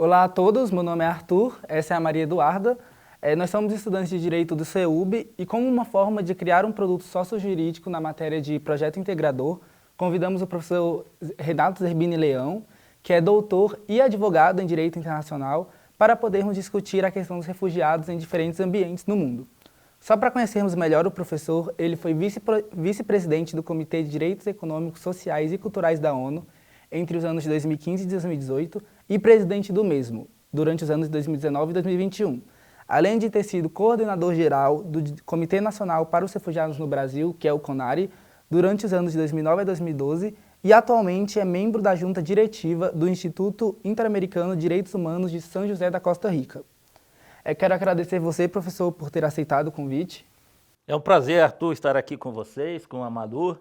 Olá a todos, meu nome é Arthur, essa é a Maria Eduarda. Nós somos estudantes de Direito do CEUB e, como uma forma de criar um produto sociojurídico na matéria de projeto integrador, convidamos o professor Renato Zerbini Leão, que é doutor e advogado em Direito Internacional, para podermos discutir a questão dos refugiados em diferentes ambientes no mundo. Só para conhecermos melhor o professor, ele foi vice-presidente do Comitê de Direitos Econômicos, Sociais e Culturais da ONU entre os anos de 2015 e 2018 e presidente do mesmo, durante os anos de 2019 e 2021. Além de ter sido coordenador geral do Comitê Nacional para os Refugiados no Brasil, que é o CONARE, durante os anos de 2009 a 2012, e atualmente é membro da junta diretiva do Instituto Interamericano de Direitos Humanos de São José da Costa Rica. Quero agradecer você, professor, por ter aceitado o convite. É um prazer, Arthur, estar aqui com vocês, com o Amador,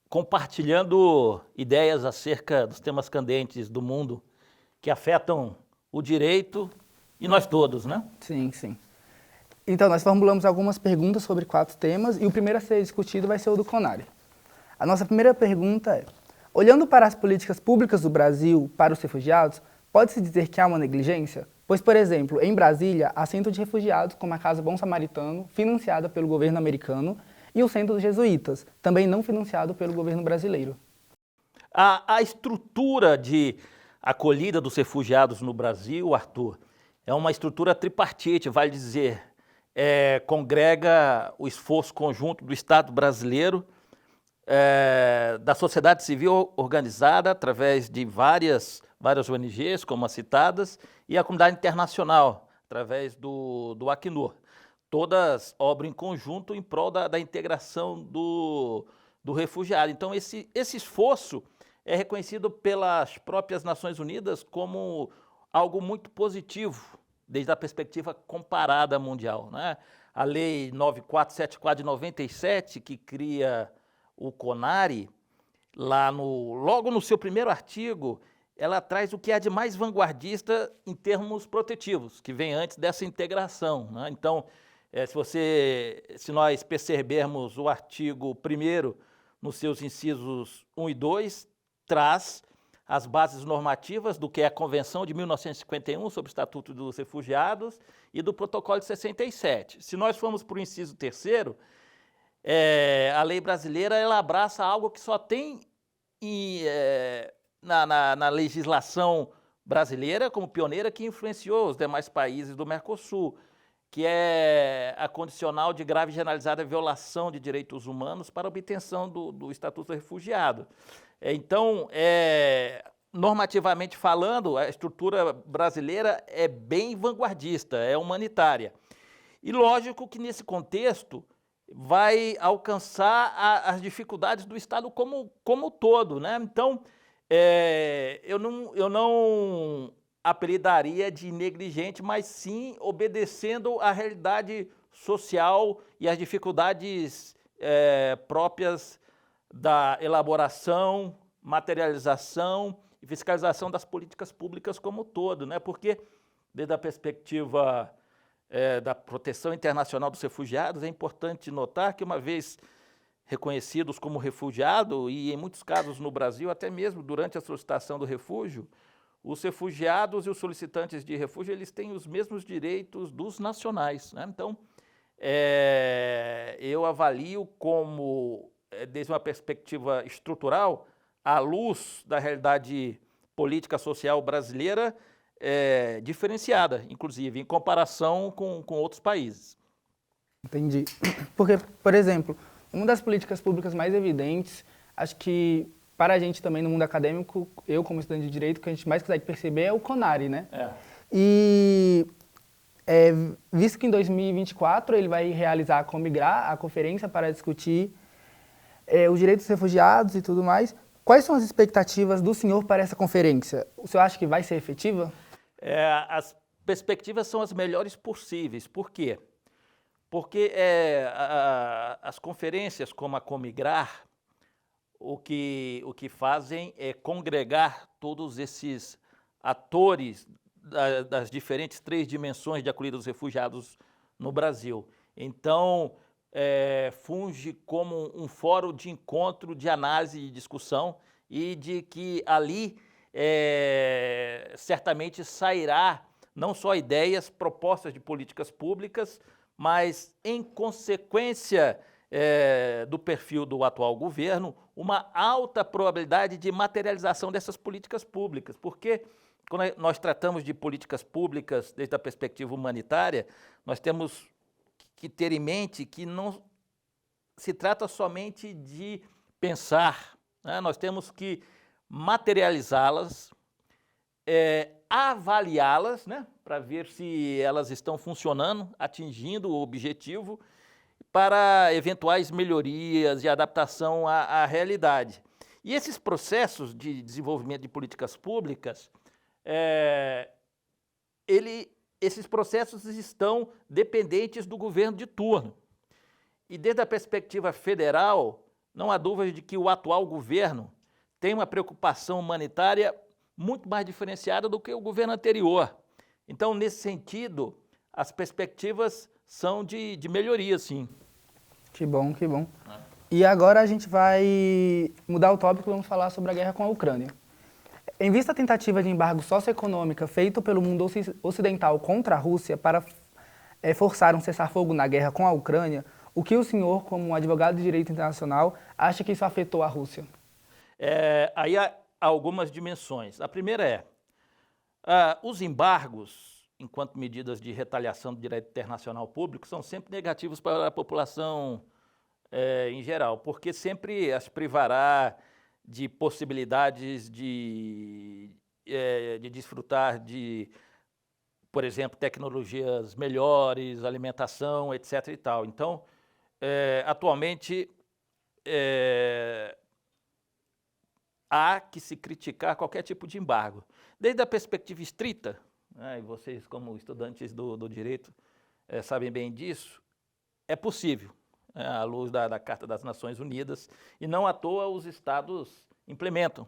compartilhando ideias acerca dos temas candentes do mundo que afetam o direito e nós todos, né? Sim, sim. Então, nós formulamos algumas perguntas sobre 4 temas e o primeiro a ser discutido vai ser o do CONARE. A nossa primeira pergunta é: olhando para as políticas públicas do Brasil para os refugiados, pode-se dizer que há uma negligência? Pois, por exemplo, em Brasília, há centro de refugiados como a Casa Bom Samaritano, financiada pelo governo americano, e o Centro dos Jesuítas, também não financiado pelo governo brasileiro. A estrutura de acolhida dos refugiados no Brasil, Arthur, é uma estrutura tripartite, vale dizer, congrega o esforço conjunto do Estado brasileiro, da sociedade civil organizada através de várias ONGs, como as citadas, e a comunidade internacional, através do Acnur. Todas obram em conjunto em prol da integração do refugiado. Então, esse esforço é reconhecido pelas próprias Nações Unidas como algo muito positivo, desde a perspectiva comparada mundial, né? A Lei 9474 de 97, que cria o CONARE, logo no seu primeiro artigo, ela traz o que há de mais vanguardista em termos protetivos, que vem antes dessa integração, né? Então, se nós percebermos o artigo 1º, nos seus incisos 1 e 2, traz as bases normativas do que é a Convenção de 1951 sobre o Estatuto dos Refugiados e do Protocolo de 67. Se nós formos para o inciso 3º, a lei brasileira ela abraça algo que só tem na legislação brasileira como pioneira, que influenciou os demais países do Mercosul, que é a condicional de grave e generalizada violação de direitos humanos para obtenção do Estatuto do Refugiado. Então, normativamente falando, a estrutura brasileira é bem vanguardista, é humanitária. E lógico que nesse contexto vai alcançar as dificuldades do Estado como todo, né? Então, eu não apelidaria de negligente, mas sim obedecendo à realidade social e às dificuldades próprias da elaboração, materialização e fiscalização das políticas públicas como um todo, né? Porque, desde a perspectiva da proteção internacional dos refugiados, é importante notar que, uma vez reconhecidos como refugiado, e em muitos casos no Brasil, até mesmo durante a solicitação do refúgio, os refugiados e os solicitantes de refúgio, eles têm os mesmos direitos dos nacionais, né? Então, eu avalio como, desde uma perspectiva estrutural, à luz da realidade política social brasileira, diferenciada, inclusive, em comparação com outros países. Entendi. Porque, por exemplo, uma das políticas públicas mais evidentes, acho que para a gente também no mundo acadêmico, eu como estudante de Direito, o que a gente mais consegue perceber é o CONARE, né? E visto que em 2024 ele vai realizar a Comigra, a conferência para discutir os direitos dos refugiados e tudo mais, quais são as expectativas do senhor para essa conferência? O senhor acha que vai ser efetiva? As perspectivas são as melhores possíveis. Por quê? Porque as conferências como a Comigrar, o que fazem é congregar todos esses atores das diferentes 3 dimensões de acolhida dos refugiados no Brasil. Então, funge como um fórum de encontro, de análise e discussão, e de que ali certamente sairá não só ideias, propostas de políticas públicas, mas, em consequência do perfil do atual governo, uma alta probabilidade de materialização dessas políticas públicas, porque quando nós tratamos de políticas públicas desde a perspectiva humanitária, nós temos que ter em mente que não se trata somente de pensar, né? Nós temos que materializá-las, avaliá-las, né? Para ver se elas estão funcionando, atingindo o objetivo, para eventuais melhorias e adaptação à realidade. E esses processos de desenvolvimento de políticas públicas, esses processos estão dependentes do governo de turno. E desde a perspectiva federal, não há dúvida de que o atual governo tem uma preocupação humanitária muito mais diferenciada do que o governo anterior. Então, nesse sentido, as perspectivas são de melhoria, sim. Que bom, que bom. E agora a gente vai mudar o tópico e vamos falar sobre a guerra com a Ucrânia. Em vista à tentativa de embargo socioeconômico feito pelo mundo ocidental contra a Rússia para forçar um cessar-fogo na guerra com a Ucrânia, o que o senhor, como advogado de direito internacional, acha que isso afetou a Rússia? Aí há algumas dimensões. A primeira os embargos, enquanto medidas de retaliação do direito internacional público, são sempre negativos para a população em geral, porque sempre as privará de possibilidades de desfrutar de, por exemplo, tecnologias melhores, alimentação, etc. e tal. Então, atualmente, há que se criticar qualquer tipo de embargo. Desde a perspectiva estrita, né, e vocês como estudantes do direito sabem bem disso, é possível, à luz da Carta das Nações Unidas, e não à toa os estados implementam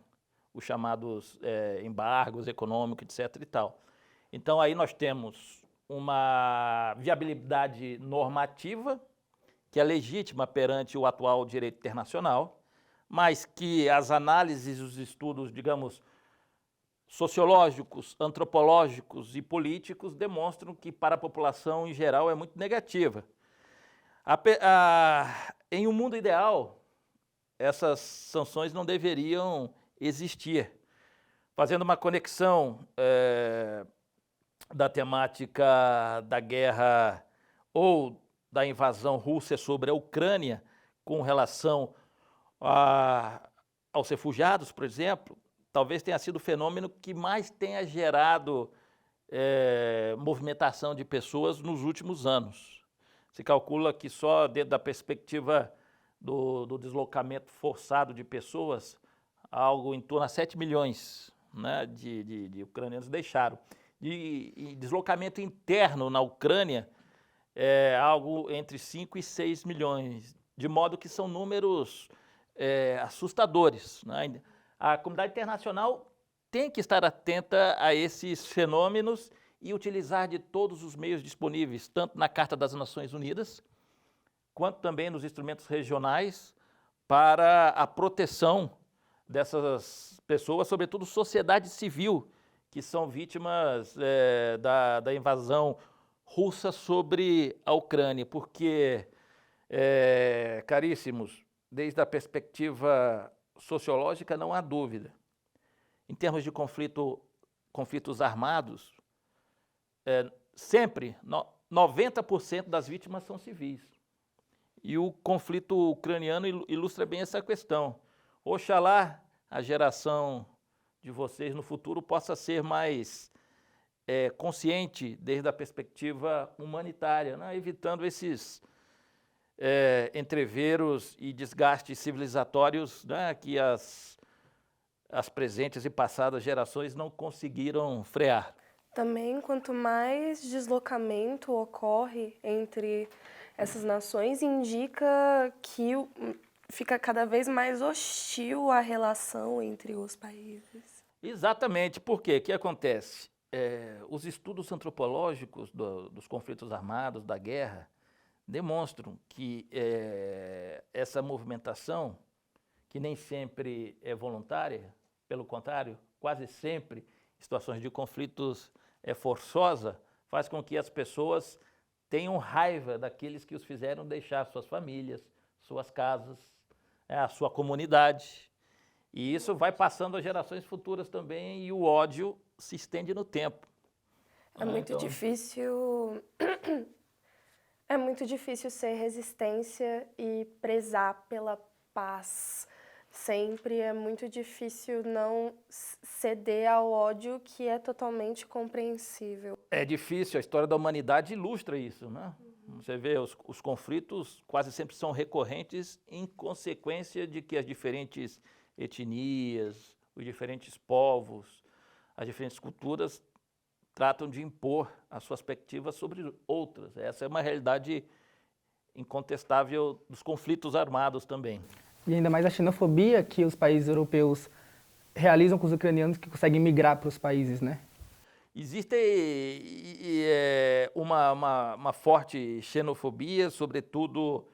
os chamados embargos econômicos, etc. e tal. Então aí nós temos uma viabilidade normativa que é legítima perante o atual direito internacional, mas que as análises, os estudos, digamos, sociológicos, antropológicos e políticos demonstram que para a população em geral é muito negativa. Em um mundo ideal, essas sanções não deveriam existir. Fazendo uma conexão da temática da guerra ou da invasão russa sobre a Ucrânia com relação aos refugiados, por exemplo, talvez tenha sido o fenômeno que mais tenha gerado movimentação de pessoas nos últimos anos. Se calcula que só dentro da perspectiva do deslocamento forçado de pessoas, algo em torno a 7 milhões, né, de ucranianos deixaram. E deslocamento interno na Ucrânia é algo entre 5 e 6 milhões, de modo que são números assustadores, né? A comunidade internacional tem que estar atenta a esses fenômenos e utilizar de todos os meios disponíveis, tanto na Carta das Nações Unidas, quanto também nos instrumentos regionais, para a proteção dessas pessoas, sobretudo sociedade civil, que são vítimas da invasão russa sobre a Ucrânia, porque, caríssimos, desde a perspectiva sociológica não há dúvida. Em termos de conflitos armados, sempre 90% das vítimas são civis. E o conflito ucraniano ilustra bem essa questão. Oxalá a geração de vocês no futuro possa ser mais consciente desde a perspectiva humanitária, né? Evitando esses entreveros e desgastes civilizatórios, né, que as presentes e passadas gerações não conseguiram frear. Também, quanto mais deslocamento ocorre entre essas nações, indica que fica cada vez mais hostil a relação entre os países. Exatamente. Por quê? O que acontece? Os estudos antropológicos dos conflitos armados, da guerra, demonstram que essa movimentação, que nem sempre é voluntária, pelo contrário, quase sempre situações de conflitos forçosa, faz com que as pessoas tenham raiva daqueles que os fizeram deixar suas famílias, suas casas, a sua comunidade. E isso vai passando às gerações futuras também e o ódio se estende no tempo. É muito difícil. É muito difícil ser resistência e prezar pela paz. Sempre é muito difícil não ceder ao ódio, que é totalmente compreensível. É difícil, a história da humanidade ilustra isso, né? Você vê, os conflitos quase sempre são recorrentes em consequência de que as diferentes etnias, os diferentes povos, as diferentes culturas tratam de impor as suas perspectivas sobre outras. Essa é uma realidade incontestável dos conflitos armados também. E ainda mais a xenofobia que os países europeus realizam com os ucranianos que conseguem migrar para os países, né? Existe uma forte xenofobia, sobretudo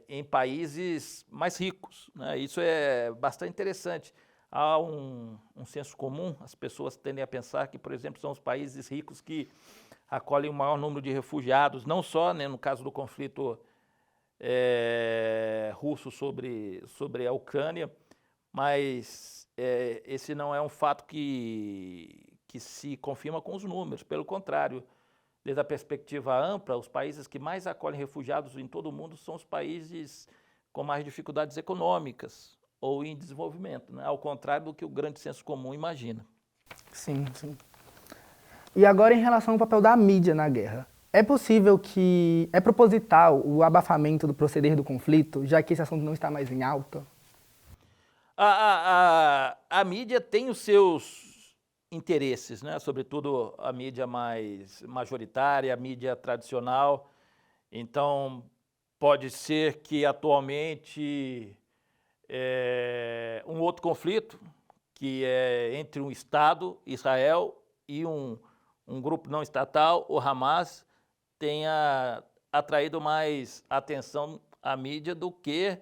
em países mais ricos, né? Isso é bastante interessante. Há um senso comum, as pessoas tendem a pensar que, por exemplo, são os países ricos que acolhem o maior número de refugiados, não só, né, no caso do conflito russo sobre a Ucrânia, mas esse não é um fato que se confirma com os números. Pelo contrário, desde a perspectiva ampla, os países que mais acolhem refugiados em todo o mundo são os países com mais dificuldades econômicas ou em desenvolvimento, né? Ao contrário do que o grande senso comum imagina. Sim, sim. E agora em relação ao papel da mídia na guerra. É possível que é proposital o abafamento do proceder do conflito, já que esse assunto não está mais em alta? A mídia tem os seus interesses, né? Sobretudo a mídia mais majoritária, a mídia tradicional. Então, pode ser que atualmente um outro conflito, que é entre um Estado, Israel, e um grupo não estatal, o Hamas, tenha atraído mais atenção à mídia do que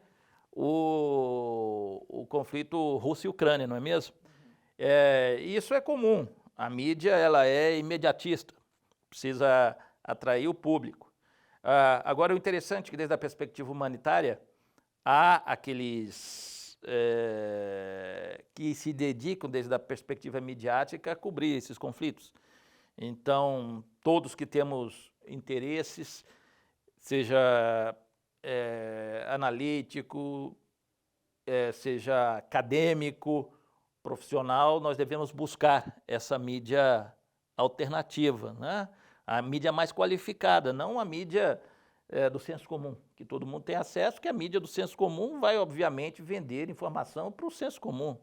o conflito Rússia e Ucrânia, não é mesmo? Isso é comum. A mídia ela é imediatista, precisa atrair o público. Agora, o interessante é que, desde a perspectiva humanitária, há aqueles que se dedicam, desde a perspectiva midiática, a cobrir esses conflitos. Então, todos que temos interesses, seja analítico, seja acadêmico, profissional, nós devemos buscar essa mídia alternativa, né? A mídia mais qualificada, não a mídia do senso comum, que todo mundo tem acesso, que a mídia do senso comum vai, obviamente, vender informação para o senso comum.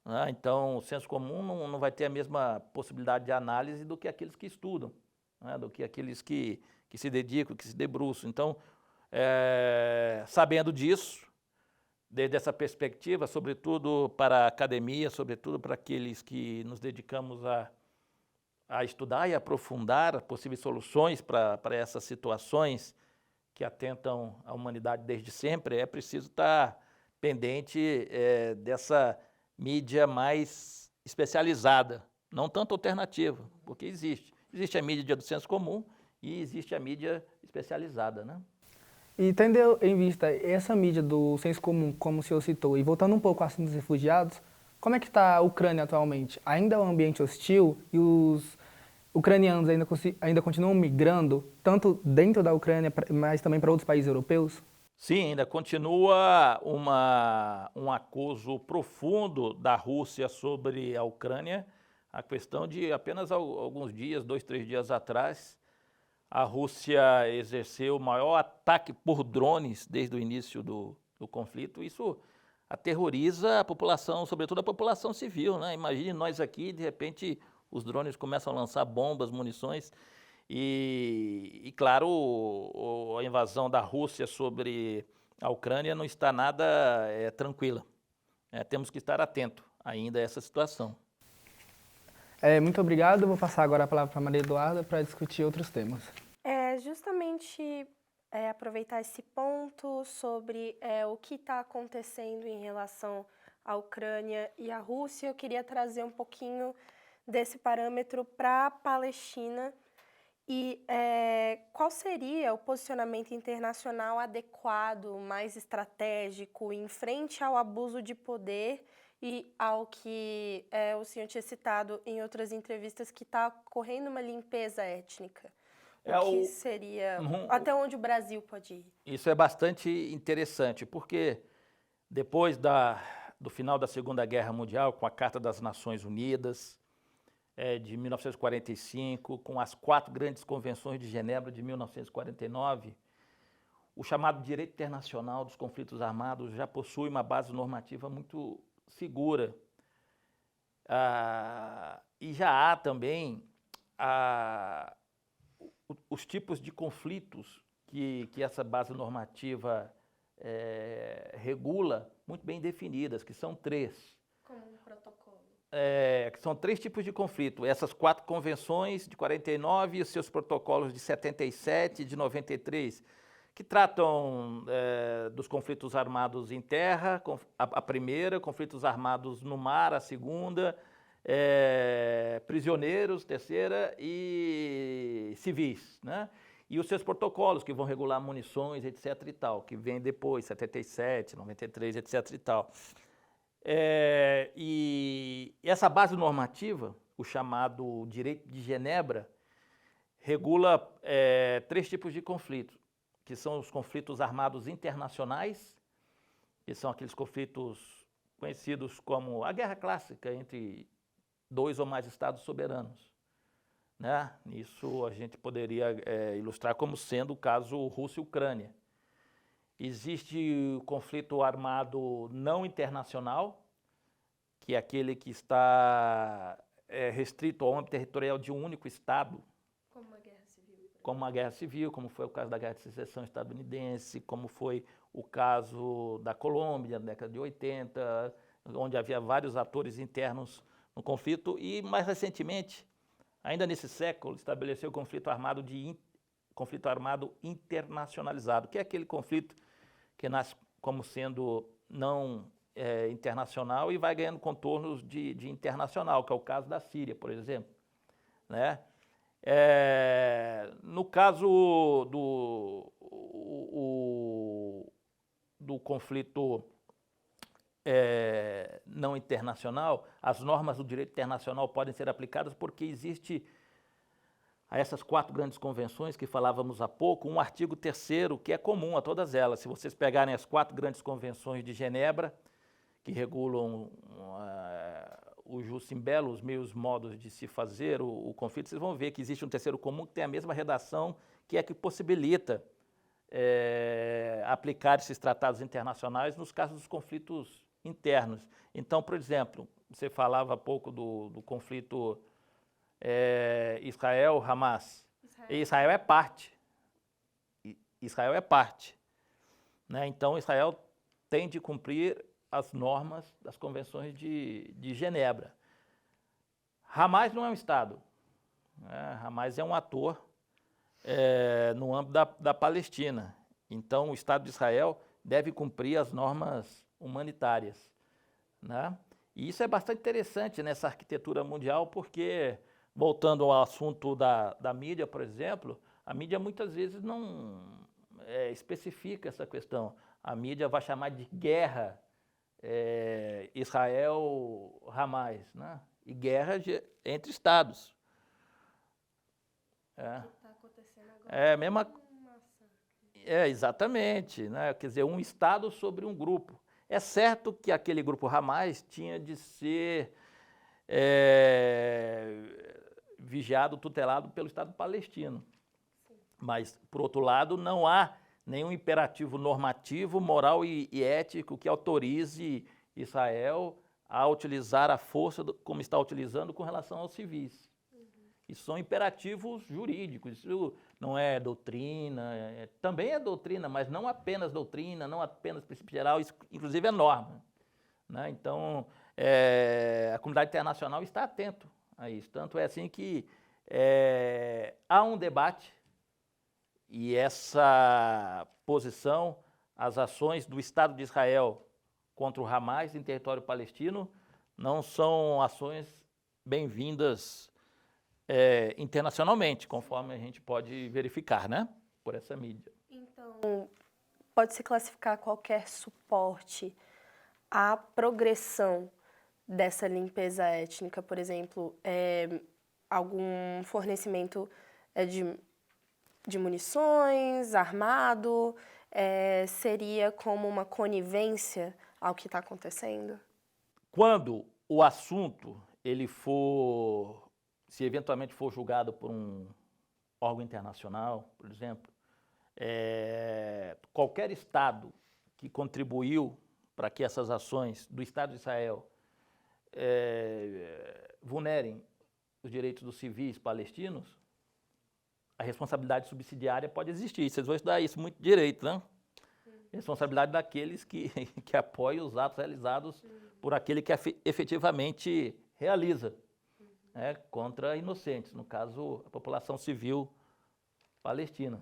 Né? Então, o senso comum não vai ter a mesma possibilidade de análise do que aqueles que estudam, né? Do que aqueles que se dedicam, que se debruçam. Então, sabendo disso, desde essa perspectiva, sobretudo para a academia, sobretudo para aqueles que nos dedicamos a estudar e aprofundar possíveis soluções para essas situações que atentam à humanidade desde sempre, é preciso estar pendente dessa mídia mais especializada, não tanto alternativa, porque existe. Existe a mídia do senso comum e existe a mídia especializada, né? E tendo em vista essa mídia do senso comum, como o senhor citou, e voltando um pouco ao assunto dos refugiados, como é que está a Ucrânia atualmente? Ainda é um ambiente hostil e os ucranianos ainda continuam migrando, tanto dentro da Ucrânia, mas também para outros países europeus? Sim, ainda continua um acuso profundo da Rússia sobre a Ucrânia. A questão de apenas alguns dias, 2, 3 dias atrás, a Rússia exerceu o maior ataque por drones desde o início do conflito. Isso aterroriza a população, sobretudo a população civil, né? Imagine nós aqui, de repente, os drones começam a lançar bombas, munições. E claro, a invasão da Rússia sobre a Ucrânia não está nada tranquila. Temos que estar atentos ainda a essa situação. Muito obrigado. Eu vou passar agora a palavra para a Maria Eduarda para discutir outros temas. Justamente aproveitar esse ponto sobre o que está acontecendo em relação a Ucrânia e a Rússia. Eu queria trazer um pouquinho desse parâmetro para a Palestina e qual seria o posicionamento internacional adequado, mais estratégico, em frente ao abuso de poder e ao que o senhor tinha citado em outras entrevistas, que está ocorrendo uma limpeza étnica. O que seria, até onde o Brasil pode ir? Isso é bastante interessante, porque depois do final da Segunda Guerra Mundial, com a Carta das Nações Unidas, de 1945, com as 4 grandes convenções de Genebra de 1949, o chamado direito internacional dos conflitos armados já possui uma base normativa muito segura. E já há também os tipos de conflitos que essa base normativa regula muito bem definidas, que são 3. Como um protocolo. Que são 3 tipos de conflito. Essas 4 convenções de 49 e os seus protocolos de 77 e de 93, que tratam dos conflitos armados em terra, a primeira, conflitos armados no mar, a segunda, prisioneiros, terceira, e civis, né? E os seus protocolos, que vão regular munições, etc. e tal, que vem depois, 77, 93, etc. e tal. E essa base normativa, o chamado Direito de Genebra, regula 3 tipos de conflitos, que são os conflitos armados internacionais, que são aqueles conflitos conhecidos como a guerra clássica entre 2 ou mais estados soberanos, né? Isso a gente poderia ilustrar como sendo o caso Rússia e Ucrânia. Existe o conflito armado não internacional, que é aquele que está restrito ao âmbito territorial de um único estado. Como uma guerra civil. Como uma guerra civil, como foi o caso da Guerra de Secessão estadunidense, como foi o caso da Colômbia na década de 80, onde havia vários atores internos no conflito, e mais recentemente, ainda nesse século, estabeleceu o conflito armado internacionalizado, que é aquele conflito que nasce como sendo não internacional e vai ganhando contornos de internacional, que é o caso da Síria, por exemplo, né? No caso do conflito não internacional, as normas do direito internacional podem ser aplicadas porque existe a essas 4 grandes convenções que falávamos há pouco, um artigo 3º que é comum a todas elas. Se vocês pegarem as 4 grandes convenções de Genebra, que regulam o jus in bello, os meios modos de se fazer o conflito, vocês vão ver que existe um 3º comum que tem a mesma redação, que é que possibilita aplicar esses tratados internacionais nos casos dos conflitos internos. Então, por exemplo, você falava há pouco do conflito Israel-Hamas. Israel é parte. Israel é parte, né? Então, Israel tem de cumprir as normas das convenções de Genebra. Hamas não é um Estado, né? Hamas é um ator no âmbito da Palestina. Então, o Estado de Israel deve cumprir as normas humanitárias, né? E isso é bastante interessante nessa arquitetura mundial, porque, voltando ao assunto da mídia, por exemplo, a mídia muitas vezes não especifica essa questão. A mídia vai chamar de guerra Israel-Hamas, né? E guerra entre estados. Está acontecendo agora. Exatamente, né? Quer dizer, um estado sobre um grupo. É certo que aquele grupo Hamas tinha de ser vigiado, tutelado pelo Estado palestino. Sim. Mas, por outro lado, não há nenhum imperativo normativo, moral e ético que autorize Israel a utilizar a força como está utilizando com relação aos civis. Isso são imperativos jurídicos, isso não é doutrina, também é doutrina, mas não apenas doutrina, não apenas princípio geral, isso inclusive é norma, né? Então, a comunidade internacional está atento a isso. Tanto é assim que há um debate e essa posição, as ações do Estado de Israel contra o Hamas em território palestino não são ações bem-vindas internacionalmente, conforme a gente pode verificar, né? Por essa mídia. Então, pode-se classificar qualquer suporte à progressão dessa limpeza étnica, por exemplo, algum fornecimento de munições, armado, seria como uma conivência ao que está acontecendo? Quando o assunto se eventualmente for julgado por um órgão internacional, por exemplo, qualquer Estado que contribuiu para que essas ações do Estado de Israel vulnerem os direitos dos civis palestinos, a responsabilidade subsidiária pode existir. Vocês vão estudar isso muito direito, né? Responsabilidade daqueles que apoiam os atos realizados por aquele que efetivamente realiza, né, contra inocentes, no caso, a população civil palestina,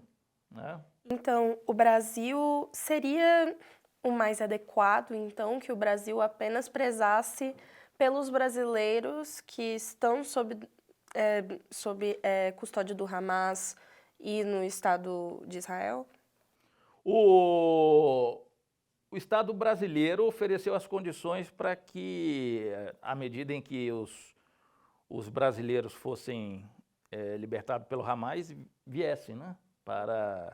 né? Então, o Brasil seria o mais adequado, então, que o Brasil apenas prezasse pelos brasileiros que estão sob custódia do Hamas e no Estado de Israel? O Estado brasileiro ofereceu as condições para que, à medida em que os brasileiros fossem libertados pelo Hamas, viessem, né, para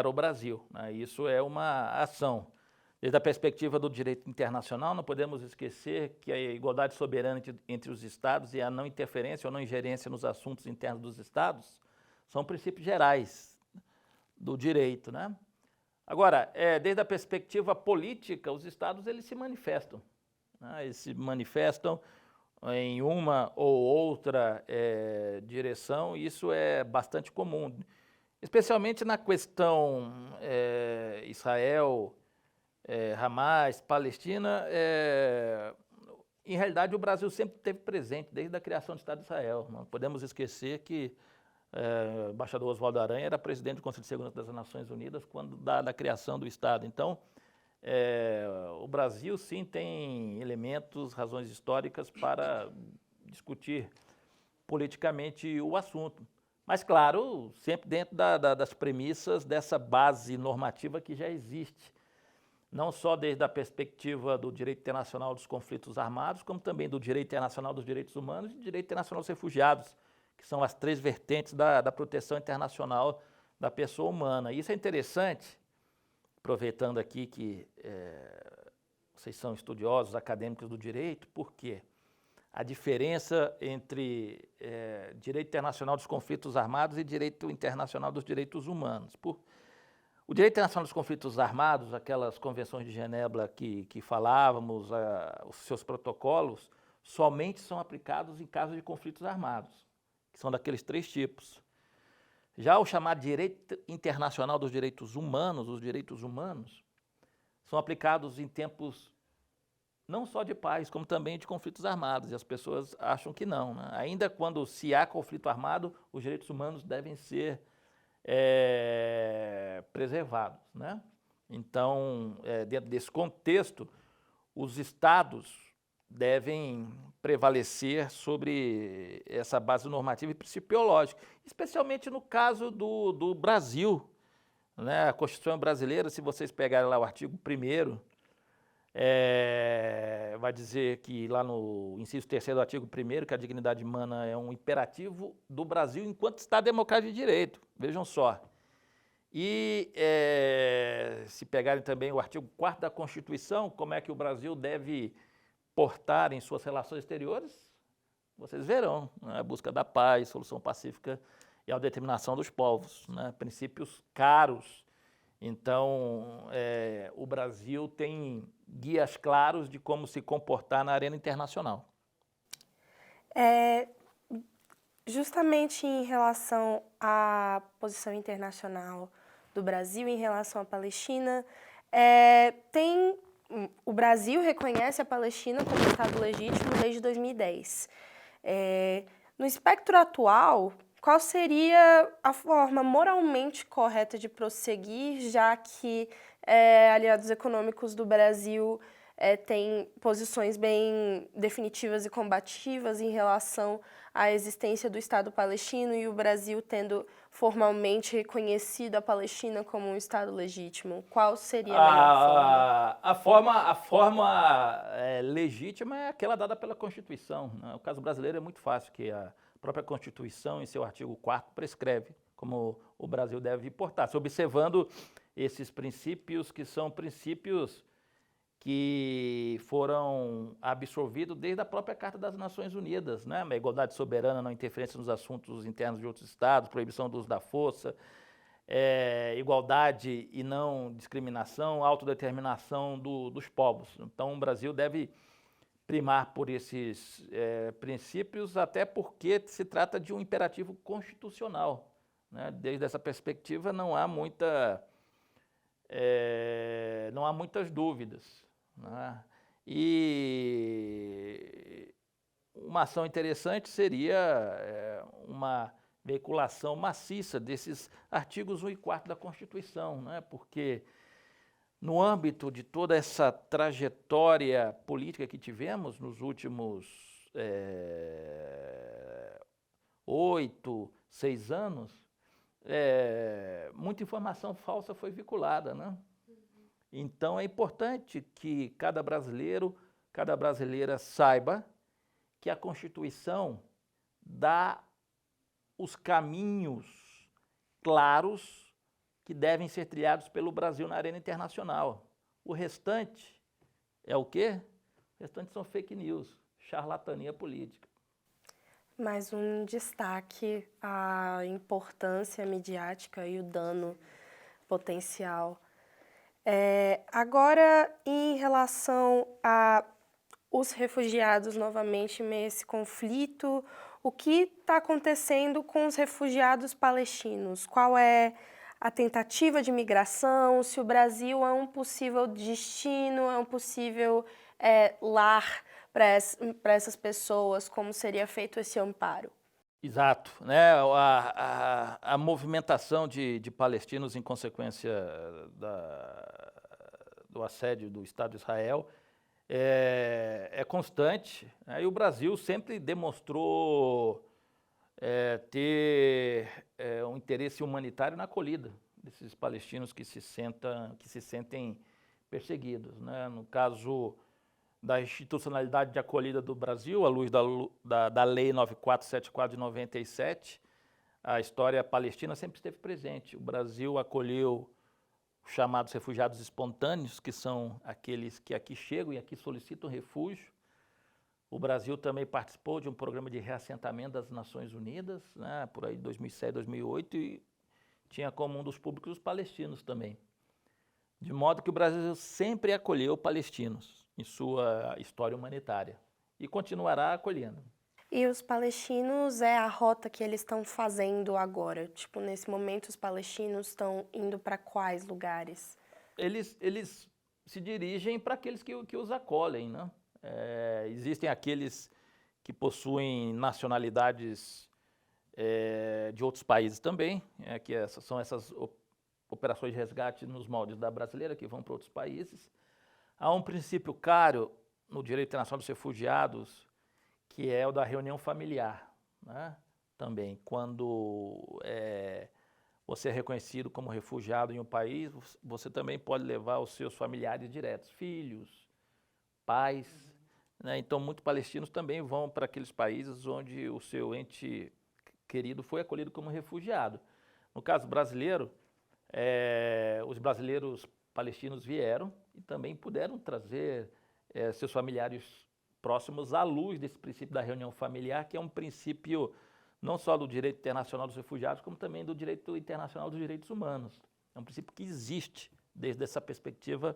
o Brasil, né? Isso é uma ação. Desde a perspectiva do direito internacional, não podemos esquecer que a igualdade soberana entre os Estados e a não interferência ou não ingerência nos assuntos internos dos Estados são princípios gerais do direito, né? Agora, desde a perspectiva política, os Estados eles se manifestam, né? Eles se manifestam em uma ou outra direção, e isso é bastante comum, especialmente na questão Israel, Hamas, Palestina. Em realidade, o Brasil sempre esteve presente desde a criação do Estado de Israel. Não podemos esquecer que o embaixador Oswaldo Aranha era presidente do Conselho de Segurança das Nações Unidas quando da criação do Estado. Então, o Brasil sim tem elementos, razões históricas para discutir politicamente o assunto. Mas, claro, sempre dentro das premissas dessa base normativa que já existe, não só desde a perspectiva do direito internacional dos conflitos armados, como também do direito internacional dos direitos humanos e do direito internacional dos refugiados, que são as três vertentes da proteção internacional da pessoa humana. E isso é interessante, aproveitando aqui que vocês são estudiosos, acadêmicos do direito, porque a diferença entre direito internacional dos conflitos armados e direito internacional dos direitos humanos. O direito internacional dos conflitos armados, aquelas convenções de Genebra que falávamos, os seus protocolos, somente são aplicados em casos de conflitos armados, que são daqueles três tipos. Já o chamado direito internacional dos direitos humanos, os direitos humanos, são aplicados em tempos não só de paz, como também de conflitos armados, e as pessoas acham que não, né? Ainda quando se há conflito armado, os direitos humanos devem ser preservados, né? Então, dentro desse contexto, os Estados devem prevalecer sobre essa base normativa e principiológica, especialmente no caso do Brasil, né? A Constituição brasileira, se vocês pegarem lá o artigo 1º, vai dizer que lá no inciso 3º do artigo 1º, que a dignidade humana é um imperativo do Brasil enquanto Estado democrático de direito. Vejam só. E se pegarem também o artigo 4º da Constituição, como é que o Brasil deve portar em suas relações exteriores, vocês verão, né? A busca da paz, solução pacífica e a determinação dos povos, né? Princípios caros. Então, o Brasil tem guias claros de como se comportar na arena internacional. Justamente em relação à posição internacional do Brasil em relação à Palestina, o Brasil reconhece a Palestina como Estado legítimo desde 2010. No espectro atual, qual seria a forma moralmente correta de prosseguir, já que aliados econômicos do Brasil têm posições bem definitivas e combativas em relação à existência do Estado palestino e o Brasil tendo formalmente reconhecido a Palestina como um Estado legítimo. Qual seria a melhor forma? A forma legítima é aquela dada pela Constituição, né? O caso brasileiro é muito fácil, que a própria Constituição, em seu artigo 4º, prescreve como o Brasil deve portar-se, observando esses princípios que são princípios que foram absorvidos desde a própria Carta das Nações Unidas, né? A igualdade soberana, não interferência nos assuntos internos de outros estados, proibição do uso da força, igualdade e não discriminação, autodeterminação dos povos. Então, o Brasil deve primar por esses princípios, até porque se trata de um imperativo constitucional, né? Desde essa perspectiva, não há muitas dúvidas, né? E uma ação interessante seria uma veiculação maciça desses artigos 1 e 4 da Constituição, né? Porque no âmbito de toda essa trajetória política que tivemos nos últimos 8, 6 anos, muita informação falsa foi vinculada, né? Então é importante que cada brasileiro, cada brasileira saiba que a Constituição dá os caminhos claros que devem ser trilhados pelo Brasil na arena internacional. O restante é o quê? O restante são fake news, charlatania política. Mais um destaque à importância midiática e o dano potencial. Agora, em relação a os refugiados novamente nesse conflito, o que está acontecendo com os refugiados palestinos? Qual é a tentativa de migração? Se o Brasil é um possível destino, é um possível lar para essas pessoas, como seria feito esse amparo? Exato, né? A movimentação de palestinos em consequência do assédio do Estado de Israel é constante, né? E o Brasil sempre demonstrou ter um interesse humanitário na acolhida desses palestinos que se sentem perseguidos, né? No caso da institucionalidade de acolhida do Brasil, à luz da Lei 9474 de 97, a história palestina sempre esteve presente. O Brasil acolheu os chamados refugiados espontâneos, que são aqueles que aqui chegam e aqui solicitam refúgio. O Brasil também participou de um programa de reassentamento das Nações Unidas, né, por aí 2007, 2008, e tinha como um dos públicos os palestinos também. De modo que o Brasil sempre acolheu palestinos em sua história humanitária e continuará acolhendo. E os palestinos é a rota que eles estão fazendo agora? Tipo, nesse momento os palestinos estão indo para quais lugares? Eles se dirigem para aqueles que os acolhem, né? Existem aqueles que possuem nacionalidades de outros países também, que são essas operações de resgate nos moldes da brasileira, que vão para outros países. Há um princípio caro no direito internacional dos refugiados, que é o da reunião familiar, né? Também, quando você é reconhecido como refugiado em um país, você também pode levar os seus familiares diretos, filhos, pais, né? Então, muitos palestinos também vão para aqueles países onde o seu ente querido foi acolhido como refugiado. No caso brasileiro, os brasileiros palestinos vieram e também puderam trazer seus familiares próximos à luz desse princípio da reunião familiar, que é um princípio não só do direito internacional dos refugiados, como também do direito internacional dos direitos humanos. É um princípio que existe desde essa perspectiva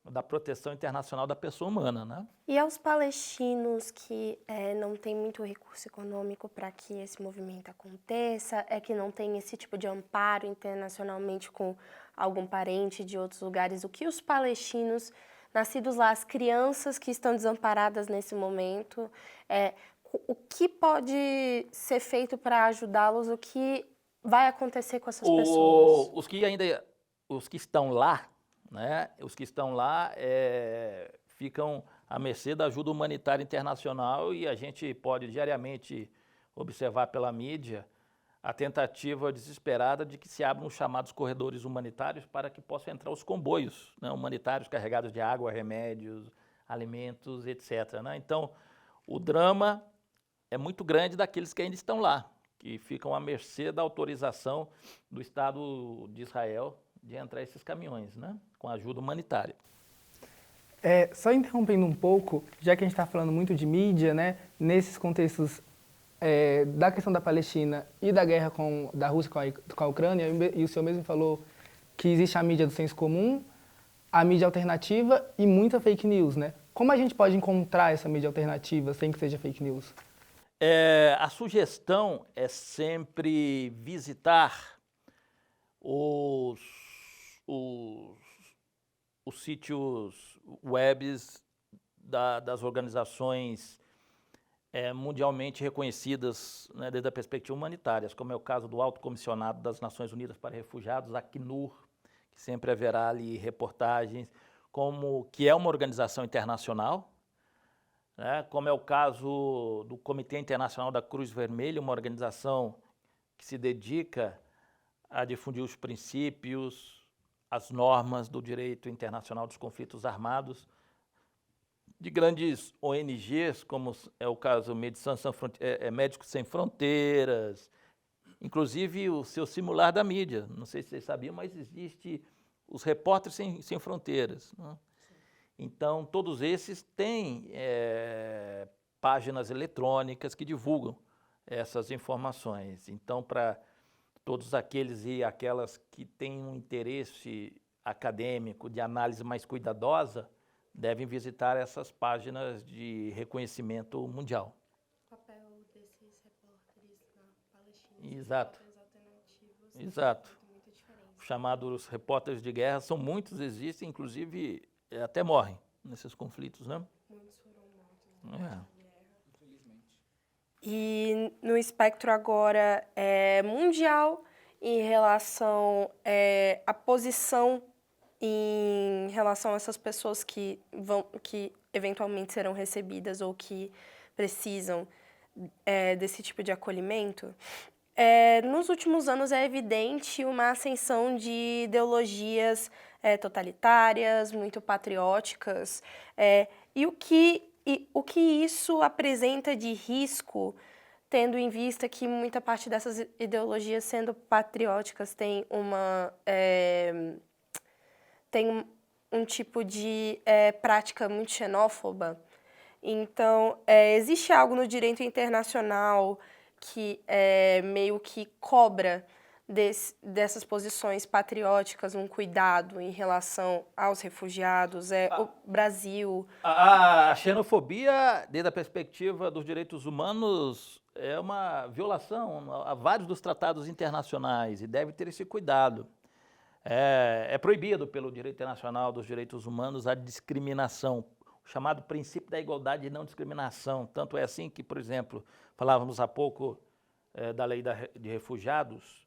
da proteção internacional da pessoa humana, né? E aos palestinos que não têm muito recurso econômico para que esse movimento aconteça, que não tem esse tipo de amparo internacionalmente com algum parente de outros lugares, o que os palestinos nascidos lá, as crianças que estão desamparadas nesse momento, o que pode ser feito para ajudá-los, o que vai acontecer com essas pessoas? Os que estão lá, né? Os que estão lá ficam à mercê da ajuda humanitária internacional e a gente pode diariamente observar pela mídia a tentativa desesperada de que se abram os chamados corredores humanitários para que possam entrar os comboios, né, humanitários carregados de água, remédios, alimentos, etc., né? Então, o drama é muito grande daqueles que ainda estão lá, que ficam à mercê da autorização do Estado de Israel de entrar esses caminhões, né, com ajuda humanitária. Só interrompendo um pouco, já que a gente está falando muito de mídia, né, nesses contextos da questão da Palestina e da guerra da Rússia com a Ucrânia, e o senhor mesmo falou que existe a mídia do senso comum, a mídia alternativa e muita fake news, né? Como a gente pode encontrar essa mídia alternativa sem que seja fake news? A sugestão é sempre visitar os sítios webs das organizações mundialmente reconhecidas, né, desde a perspectiva humanitária, como é o caso do Alto Comissionado das Nações Unidas para Refugiados, Acnur, que sempre haverá ali reportagens, que é uma organização internacional, né, como é o caso do Comitê Internacional da Cruz Vermelha, uma organização que se dedica a difundir os princípios, as normas do direito internacional dos conflitos armados, de grandes ONGs, como é o caso Médicos Sem Fronteiras, inclusive o seu simular da mídia. Não sei se vocês sabiam, mas existe os Repórteres Sem Fronteiras, né? Então, todos esses têm páginas eletrônicas que divulgam essas informações. Então, para todos aqueles e aquelas que têm um interesse acadêmico de análise mais cuidadosa, devem visitar essas páginas de reconhecimento mundial. O papel desses repórteres na Palestina, exato, alternativos, exato. Muita diferença. Os chamados repórteres de guerra são muitos, existem, inclusive até morrem nesses conflitos, né? Muitos foram mortos na guerra. Infelizmente. E no espectro agora mundial, em relação à posição em relação a essas pessoas que eventualmente serão recebidas ou que precisam desse tipo de acolhimento, nos últimos anos é evidente uma ascensão de ideologias totalitárias, muito patrióticas, e o que isso apresenta de risco, tendo em vista que muita parte dessas ideologias, sendo patrióticas, tem um tipo de prática muito xenófoba. Então, existe algo no direito internacional que meio que cobra dessas posições patrióticas um cuidado em relação aos refugiados, o Brasil. A xenofobia, desde a perspectiva dos direitos humanos, é uma violação a vários dos tratados internacionais e deve ter esse cuidado. É proibido pelo direito internacional dos direitos humanos a discriminação, o chamado princípio da igualdade e não discriminação. Tanto é assim que, por exemplo, falávamos há pouco da lei de refugiados,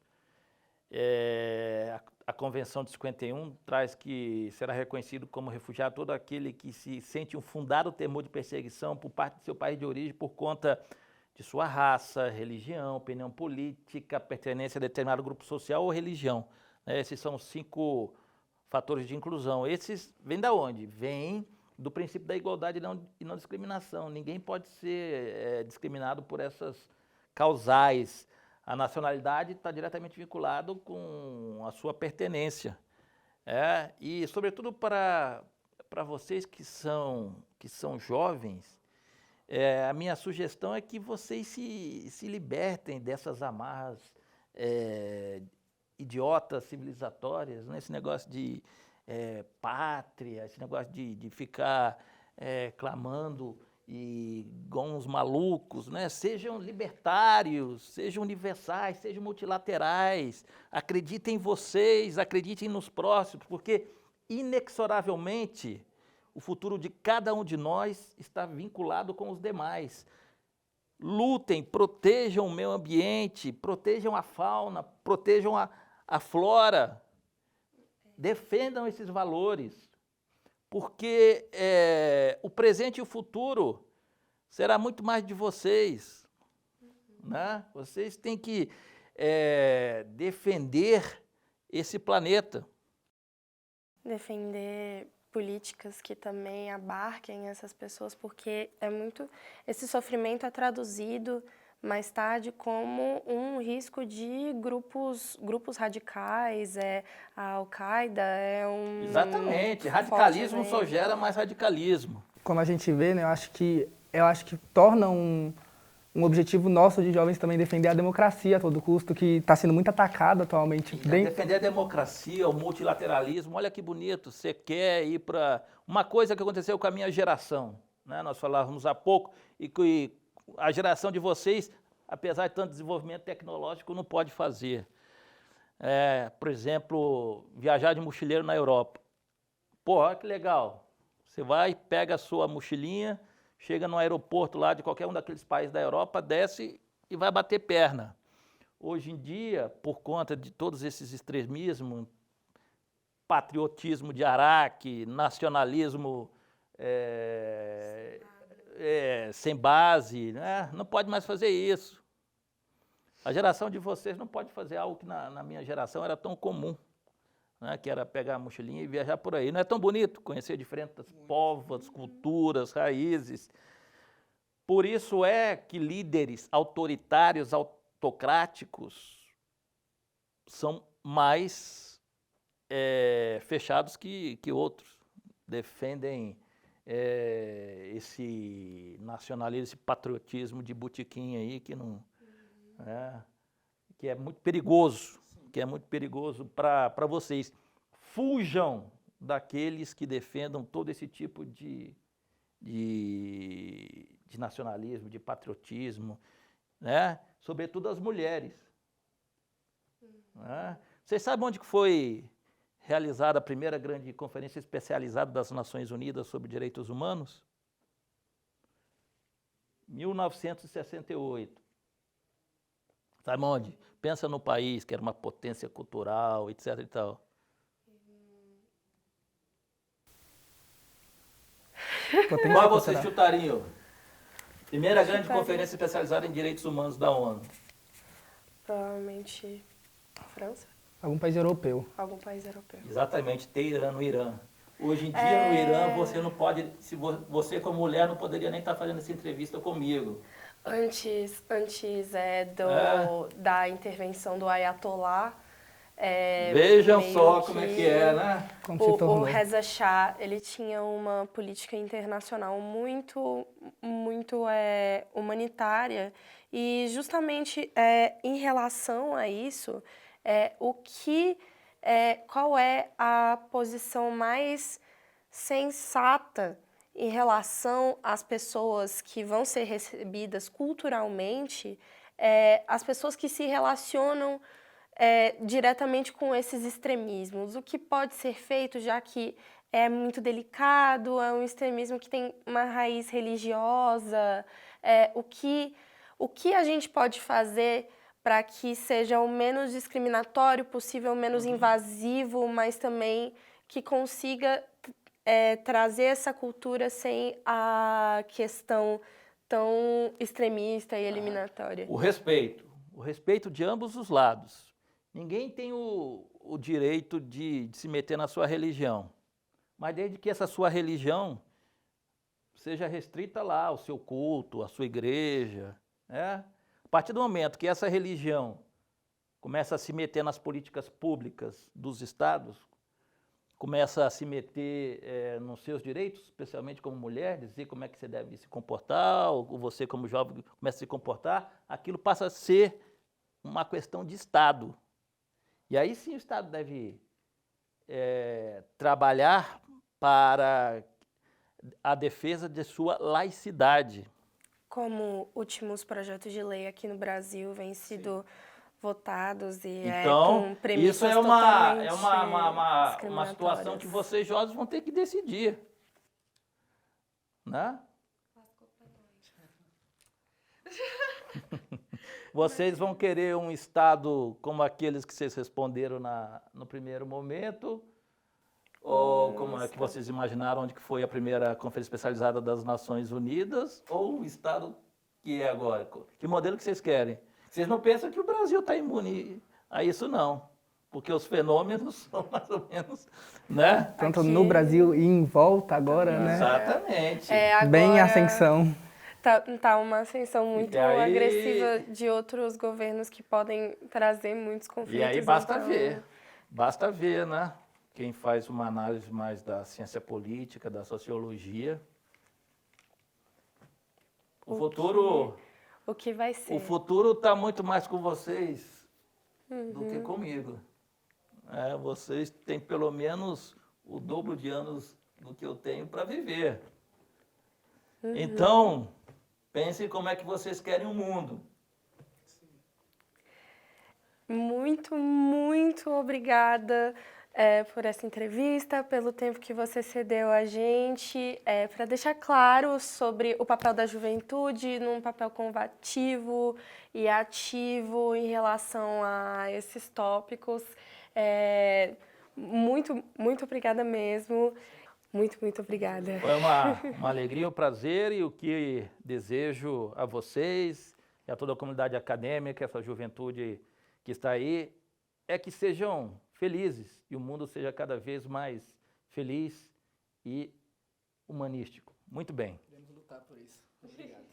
a Convenção de 51 traz que será reconhecido como refugiado todo aquele que se sente um fundado temor de perseguição por parte de seu país de origem por conta de sua raça, religião, opinião política, pertenência a determinado grupo social ou religião. Esses são os 5 fatores de inclusão. Esses vêm da onde? Vêm do princípio da igualdade e não discriminação. Ninguém pode ser discriminado por essas causais. A nacionalidade está diretamente vinculado com a sua pertenência. E, sobretudo, para vocês que são jovens, a minha sugestão é que vocês se libertem dessas amarras idiotas, civilizatórias, né? Esse negócio de pátria, esse negócio de ficar clamando igual uns malucos, né? Sejam libertários, sejam universais, sejam multilaterais, acreditem em vocês, acreditem nos próximos, porque inexoravelmente o futuro de cada um de nós está vinculado com os demais. Lutem, protejam o meio ambiente, protejam a fauna, protejam a flora. Defendam esses valores, porque o presente e o futuro será muito mais de vocês, né? Vocês têm que defender esse planeta. Defender políticas que também abarquem essas pessoas, porque esse sofrimento é traduzido mais tarde como um risco de grupos radicais, a Al-Qaeda é um... Exatamente, radicalismo só gera mais radicalismo. Como a gente vê, né, eu acho que torna um objetivo nosso de jovens também defender a democracia a todo custo, que está sendo muito atacada atualmente. Defender a democracia, o multilateralismo, olha que bonito, você quer ir para... Uma coisa que aconteceu com a minha geração, né? Nós falávamos há pouco, e que a geração de vocês, apesar de tanto desenvolvimento tecnológico, não pode fazer. Por exemplo, viajar de mochileiro na Europa. Pô, olha que legal. Você vai, pega a sua mochilinha, chega no aeroporto lá de qualquer um daqueles países da Europa, desce e vai bater perna. Hoje em dia, por conta de todos esses extremismos, patriotismo de Araque, nacionalismo sem base, né? Não pode mais fazer isso. A geração de vocês não pode fazer algo que na minha geração era tão comum, né? Que era pegar a mochilinha e viajar por aí. Não é tão bonito conhecer diferentes povos, culturas, raízes. Por isso é que líderes autoritários, autocráticos, são mais fechados que outros. Defendem esse nacionalismo, esse patriotismo de botequim aí que não... que é muito perigoso, para vocês. Fujam daqueles que defendam todo esse tipo de nacionalismo, de patriotismo, né? Sobretudo as mulheres. Né? Vocês sabem onde que foi realizada a primeira grande conferência especializada das Nações Unidas sobre Direitos Humanos? 1968. Sabe onde? Pensa no país, que era uma potência cultural, etc. e tal. Qual vocês chutariam? Primeira grande conferência especializada em direitos humanos da ONU. Provavelmente França? Algum país europeu. Algum país europeu. Exatamente, Teherã, no Irã. Hoje em dia, no Irã, você não pode, se você como mulher não poderia nem estar fazendo essa entrevista comigo. Antes da intervenção do Ayatollah, vejam só como é que é, né? O Reza Shah, ele tinha uma política internacional muito humanitária e justamente em relação a isso, qual é a posição mais sensata em relação às pessoas que vão ser recebidas culturalmente, as pessoas que se relacionam diretamente com esses extremismos. O que pode ser feito, já que é muito delicado, é um extremismo que tem uma raiz religiosa, o que a gente pode fazer para que seja o menos discriminatório possível, o menos invasivo, mas também que consiga trazer essa cultura sem a questão tão extremista e eliminatória. O respeito de ambos os lados. Ninguém tem o direito de se meter na sua religião, mas desde que essa sua religião seja restrita lá ao seu culto, à sua igreja, né? A partir do momento que essa religião começa a se meter nas políticas públicas dos estados, começa a se meter nos seus direitos, especialmente como mulher, dizer como é que você deve se comportar, ou você como jovem começa a se comportar, aquilo passa a ser uma questão de Estado. E aí sim o Estado deve trabalhar para a defesa de sua laicidade. Como últimos projetos de lei aqui no Brasil vêm sido votados e então, com premissas isso é uma situação que vocês jovens vão ter que decidir. Né? Vocês vão querer um Estado como aqueles que vocês responderam no primeiro momento, Ou como é que vocês imaginaram onde que foi a primeira conferência especializada das Nações Unidas? Ou o Estado que é agora? Que modelo que vocês querem? Vocês não pensam que o Brasil está imune a isso, não. Porque os fenômenos são mais ou menos, né? Tanto Aqui- no Brasil e em volta agora, né? Exatamente. Agora Bem em ascensão. tá uma ascensão muito E aí- agressiva de outros governos que podem trazer muitos conflitos. E aí basta então- ver, né? Quem faz uma análise mais da ciência política, da sociologia. O futuro O que vai ser? o futuro está muito mais com vocês do que comigo. Vocês têm pelo menos o dobro de anos do que eu tenho para viver. Então, pensem como é que vocês querem o mundo. Muito, muito obrigada por essa entrevista, pelo tempo que você cedeu a gente, para deixar claro sobre o papel da juventude num papel combativo e ativo em relação a esses tópicos. Muito, muito obrigada mesmo. Muito, muito obrigada. Foi uma alegria, um prazer, e o que desejo a vocês e a toda a comunidade acadêmica, essa juventude que está aí, é que sejam felizes e o mundo seja cada vez mais feliz e humanístico. Muito bem. Podemos lutar por isso. Obrigado.